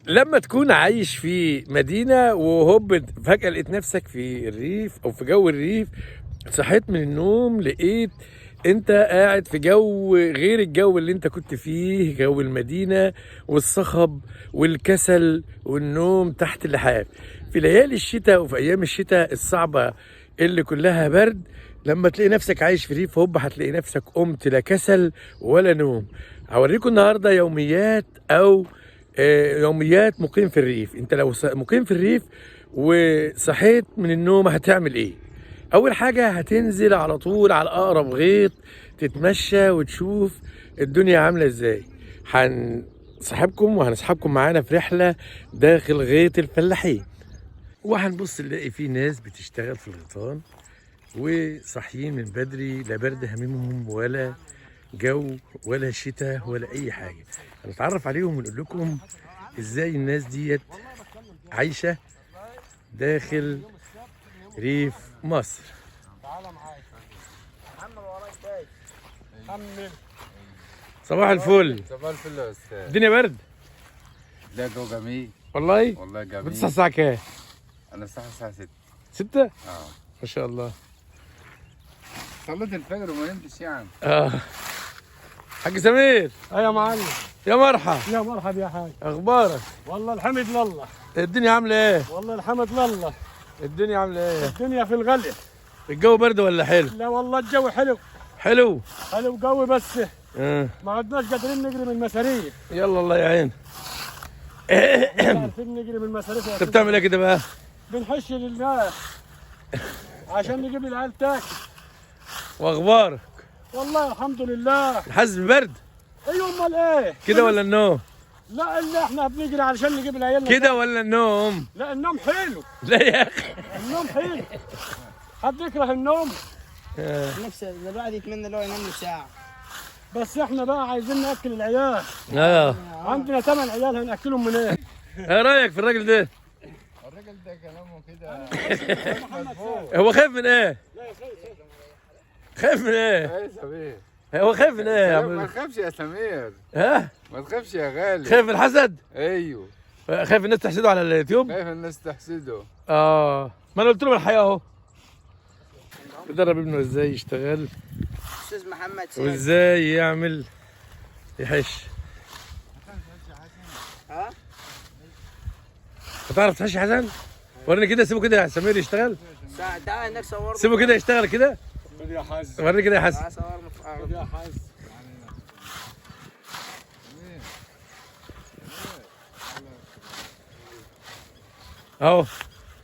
لما تكون عايش في مدينة وهوب فجأة لقيت نفسك في الريف أو في جو الريف، صحيت من النوم لقيت انت قاعد في جو غير الجو اللي انت كنت فيه، جو المدينة والصخب والكسل والنوم تحت اللحاف في ليالي الشتاء وفي ايام الشتاء الصعبة اللي كلها برد. لما تلاقي نفسك عايش في ريف هوب هتلاقي نفسك قمت لا كسل ولا نوم. هوريكم النهاردة يوميات او يوميات مقيم في الريف. انت لو مقيم في الريف وصحيت من النوم هتعمل ايه؟ اول حاجة هتنزل على طول على اقرب غيط تتمشى وتشوف الدنيا عاملة ازاي. هنصاحبكم وهنسحبكم معانا في رحلة داخل غيط الفلاحين، وهنبص نلاقي فيه ناس بتشتغل في الغيطان وصاحيين من بدري، لا برد هممهم ولا جو ولا شتاء ولا اي حاجة. هنتعرف عليهم ونقول لكم ازاي الناس ديت عايشة داخل ريف مصر. صباح الفل. صباح الفل يا استاذ. الدنيا برد؟ لا جو جميل والله؟ والله جميل. بتصحى الساعة كام؟ انا الساعة 6. 6؟ اه ما شاء الله. صليت الفجر وما نمتش يعني. حاج سمير. يا معلم. يا مرحبا. يا مرحبا يا حاج. اخبارك؟ والله الحمد لله. الدنيا عاملة ايه؟ والله الحمد لله. الدنيا عاملة ايه؟ الدنيا في الغلة. الجو برد ولا حلو؟ لا والله الجو حلو. حلو؟ حلو قوي بس آه. ما عدناش قادرين نجري من المساريف. يلا الله يعين. مش عارفين نجري من المساريف. انت بتعمل ايه كده بقى؟ بنحش لله عشان نجيب العيال تاكل. واخبارك؟ والله الحمد لله. حاسس بالبرد؟ ايوه امال ايه؟ كده ولا النوم؟ لا اللي احنا بنجري علشان نجيب العيال. كده ولا النوم؟ لا النوم حلو. لا يا اخي. النوم حلو. حد يكره النوم؟ نفس الواحد يتمنى لو ينام له ساعة. بس احنا بقى عايزين ناكل العيال. عندنا 8 عيال هناكلهم منين؟ ايه رايك في الراجل ده؟ الراجل ده كلامه كده. هو خايف من ايه؟ خايف من ايه؟ يا سمير هو خايف من ايه يا ما عم؟ تخافش يا سمير. ها؟ ما تخافش يا غالي. خايف من الحسد؟ ايوه خايف الناس تحسده على اليوتيوب؟ خايف الناس تحسده. ما انا قلت له الحقيقه اهو. بدرب ابنه ازاي يشتغل استاذ محمد سيد. وازاي يعمل يحش. ها؟ هتعرف تحش يا حسن؟ وريني كده، سيبه كده يا سمير يشتغل. تعال هناك صور. سيبه كده يشتغل كده. خد يا حاج. وريني كده يا حسن. تعال صور خد يا حاج. اهو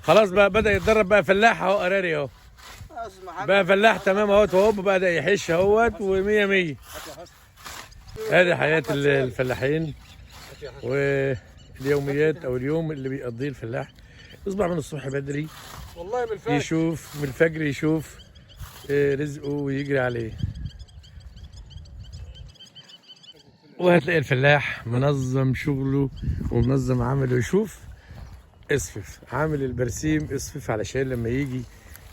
خلاص بقى بدأ يتدرب بقى فلاح اهو، قراري اهو استاذ محمد. بقى فلاح تمام اهوت، وهو بدأ يحش اهوت ومية مية. هذه حياة الفلاحين واليوميات او اليوم اللي بيقضيه الفلاح. يصبح من الصبح بدري والله من الفجر. يشوف من الفجر، يشوف رزقه ويجري عليه. وهتلاقي الفلاح منظم شغله ومنظم عمله. يشوف اصفف عامل البرسيم اصفف علشان لما يجي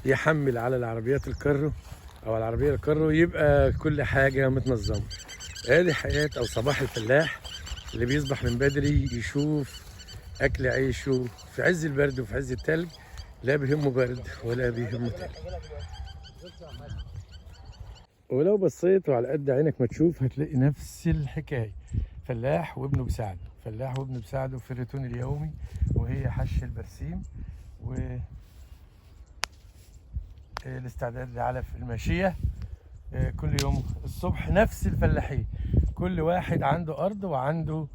يحمل على العربيات الكارو او العربيه الكارو يبقى كل حاجه متنظمه. ادي حياه او صباح الفلاح اللي بيصبح من بدري يشوف اكل عيشه في عز البرد وفي عز التلج، لا بيهمه برد ولا بيهمه تلج. ولو بصيت وعلى قد عينك ما تشوف هتلاقي نفس الحكايه، فلاح وابنه بيساعده، فلاح وابنه بيساعده في الروتين اليومي، وهي حش البرسيم والاستعداد لعلف الماشيه. كل يوم الصبح نفس الفلاحين، كل واحد عنده ارض وعنده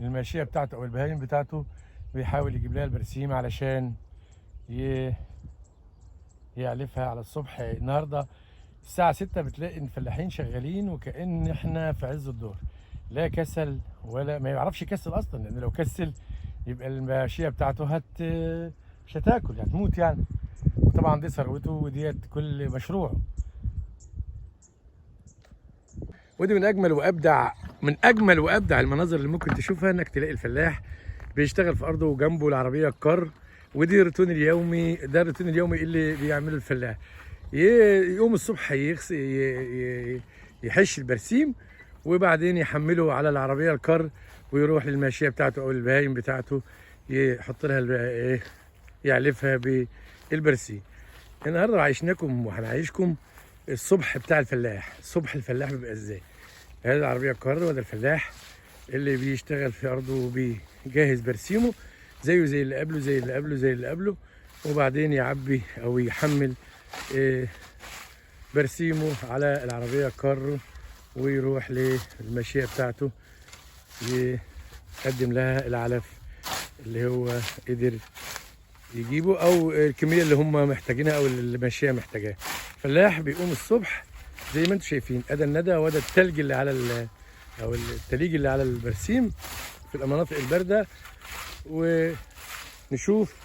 الماشيه بتاعته او البهايم بتاعته، بيحاول يجيب لها البرسيم علشان يعلفها على الصبح. النهارده الساعة 6 بتلاقي الفلاحين شغالين وكأن احنا في عز الظهر، لا كسل ولا ما يعرفش يكسل اصلا، لان لو كسل يبقى الماشية بتاعته مش هتاكل، هتموت يعني. وطبعا دي ثروته وديت كل مشروعه. ودي من اجمل وابدع المناظر اللي ممكن تشوفها، انك تلاقي الفلاح بيشتغل في ارضه وجنبه العربية الكار. ودي الروتين اليومي، ده الروتين اليومي اللي بيعمله الفلاح. يقوم الصبح يحش البرسيم وبعدين يحمله على العربية الكار ويروح للماشيه بتاعته او البهايم بتاعته يحط لها ايه، يعلفها بالبرسيم. النهارده عايشناكم وهنعيشكم الصبح بتاع الفلاح. الصبح الفلاح بيبقى ازاي؟ هذا العربيه الكهرباء وده الفلاح اللي بيشتغل في ارضه وبيجهز برسيمه زيه زي اللي قبله زي اللي قبله زي اللي قبله، وبعدين يعبي او يحمل برسيمه على العربيه الكارو ويروح للماشيه بتاعته يقدم لها العلف اللي هو قدر يجيبه او الكميه اللي هم محتاجينها او اللي الماشيه محتاجاها. الفلاح بيقوم الصبح زي ما انتم شايفين، ادى الندى وادى التلج اللي على او التليج اللي على البرسيم في المناطق البارده. ونشوف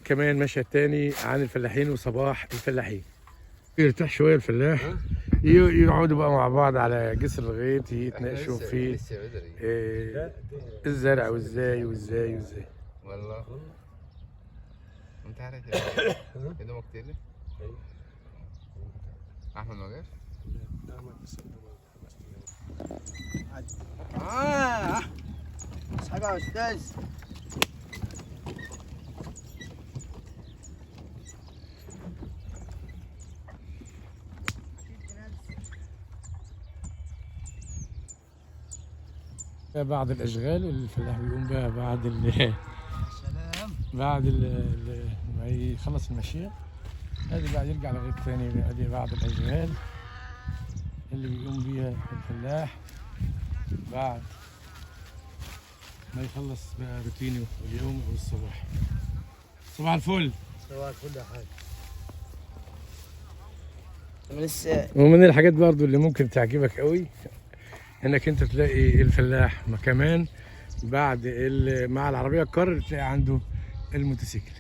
كمان مشهد تاني عن الفلاحين وصباح الفلاحين. يرتاح شويه الفلاح، يقعدوا بقى مع بعض على جسر الغيط يتناقشوا في الزرع وازاي وازاي وازاي. والله انت عارف كده مكتله احمد ما جاش. اصحى يا استاذ. بعض الاشغال اللي الفلاح بيقوم بها بعد ما يخلص الماشيه. ادي بقى يرجع لغيط تاني. ادي بعض الاشغال اللي بيقوم بيها الفلاح بعد ما يخلص بقى روتينه اليوم او الصباح. صباح الفل. صباح الفل يا حاج. لسه ومن الحاجات برضو اللي ممكن تعجبك قوي انك انت تلاقي الفلاح كمان بعد مع العربيه الكار تلاقي عنده الموتوسيكل.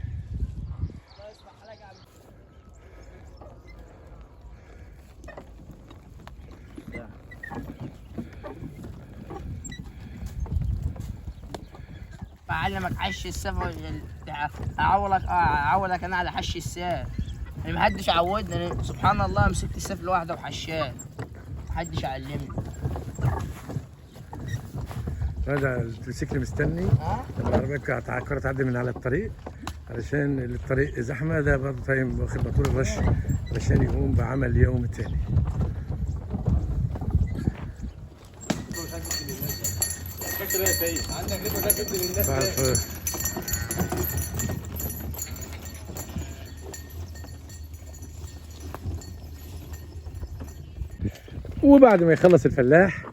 اعلمك حش السفر. اعودك انا على حش السيف. يعني محدش عودني، سبحان الله مسكت السيف لوحده وحشاه، محدش علمني. هذا الموتوسيكل مستني لما العربيه الكار تعدي من على الطريق علشان الطريق زحمه. ده برضه تايم واخد موتور الرش علشان يقوم بعمل يوم تاني. وبعد ما يخلص الفلاح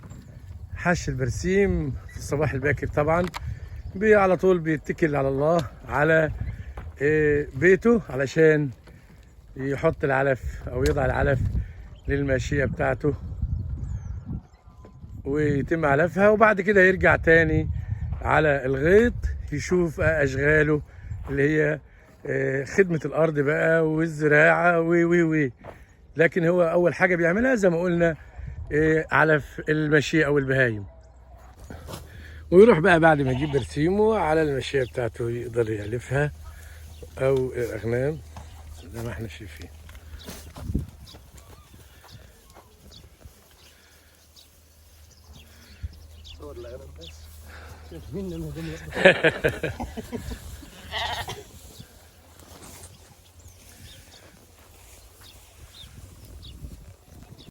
حش البرسيم في الصباح الباكر طبعا على طول بيتكل على الله على بيته علشان يحط العلف او يضع العلف للماشيه بتاعته ويتم علفها. وبعد كده يرجع تاني على الغيط يشوف اشغاله اللي هي خدمه الارض بقى والزراعه وي. لكن هو اول حاجه بيعملها زي ما قلنا علف الماشيه او البهايم. ويروح بقى بعد ما يجيب برسيمه على الماشيه بتاعته يقدر يعلفها او الاغنام زي ما احنا شايفين.